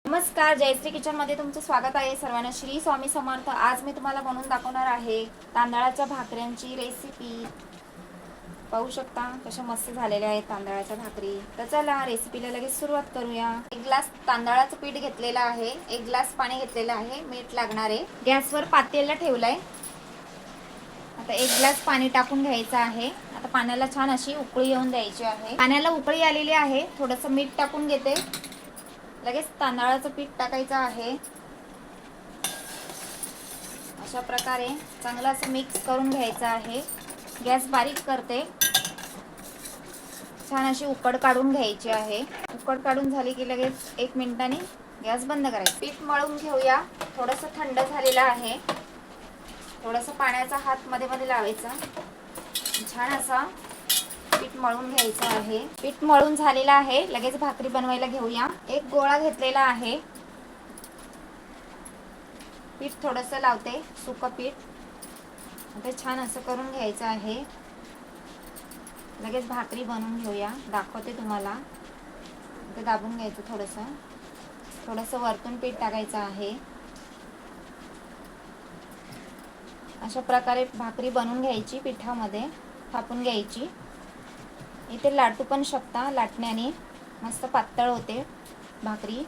नमस्कार, जयश्री किचन मध्ये तुमचं स्वागत आहे. सर्वांना श्री स्वामी समर्थ. आज मी तुम्हाला बनवून दाखवणार आहे तांदळाच्या भाकऱ्यांची रेसिपी. पाहू शकता कशा मस्त झालेल्या आहेत तांदळाच्या भाकरी. तर चला रेसिपीला लगेच सुरुवात करूया. 1 ग्लास तांदळाचं पीठ घेतलेलं आहे, 1 ग्लास पाणी घेतलेलं आहे, मीठ लागणार आहे. गॅसवर पातेलं ठेवलंय. आता 1 ग्लास पाणी टाकून घ्यायचं आहे. आता पाण्याला छान अशी उकळी येऊन द्यायची आहे. पाण्याला उकळी आलेली आहे. थोडंसं मीठ टाकून घेते. लगेच तांदळाचं पीठ टाकायचं आहे. अशा प्रकारे चांगलं असं मिक्स करून घ्यायचं आहे. गॅस बारीक करते. छान अशी उकड काढून घ्यायची आहे. उकड काढून झाली की लगेच 1 मिनिटाने गॅस बंद करायचा. पीठ मळून घेऊया. थोडंसं थंड झालेलं आहे. थोडंसं पाण्याचा हात मध्ये मध्ये लावायचा. छान असा पीठ मळून घ्यायचं आहे. पीठ मळून झालेलं आहे. लगेच भाकरी बनवायला घेऊया. एक गोळा घेतलेला आहे. पीठ थोडंसं लावते, सुकं पीठ. आता छान असं करून घ्यायचं आहे. लगेच भाकरी बनवून घेऊया. दाखवते तुम्हाला. ते दाबून घ्यायचं थोडंसं. थोडंसं वरतून पीठ टाकायचं आहे. अशा प्रकारे भाकरी बनवून घ्यायची. पिठामध्ये थापून घ्यायची. इथे लाटू पण शकता. लाटण्याने मस्त पातळ होते भाकरी.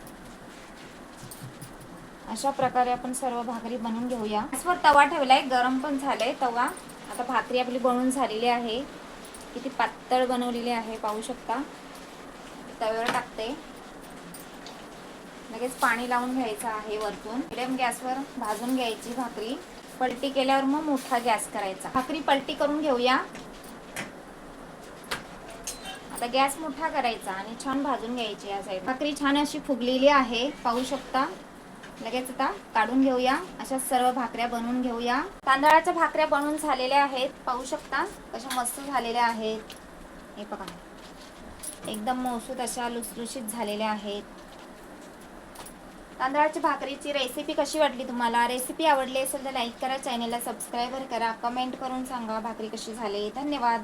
अशा प्रकारे आपण सर्व भाकरी बनवून घेऊया. गॅसवर तवा ठेवलाय, गरम पण झालाय तवा. आता भाकरी आपली बनवून झालेली आहे. किती पातळ बनवलेली आहे पाहू शकता. तव्यावर टाकते. लगेच पाणी लावून घ्यायचं आहे वरतून. मिडियम गॅसवर भाजून घ्यायची भाकरी. पलटी केल्यावर मग मोठा गॅस करायचा. भाकरी पलटी करून घेऊया. आता गॅस मोठा करायचा आणि छान भाजून घ्यायची. या साईड भाकरी छान अशी फुगलेली आहे पाहू शकता. लगेच आता काढून घेऊया. अशा सर्व भाकऱ्या बनवून घेऊया. तांदळाच्या भाकऱ्या बनवून झालेल्या आहेत. पाहू शकता कशा मस्त झालेल्या आहेत. हे बघा, एकदम मौसूद अशा लुसलुशीत झालेल्या आहेत. तांदळाच्या भाकरीची रेसिपी कशी वाटली तुम्हाला? रेसिपी आवडली असेल तर लाईक करा, चॅनलला सबस्क्राईब करा, कमेंट करून सांगा भाकरी कशी झाली. धन्यवाद.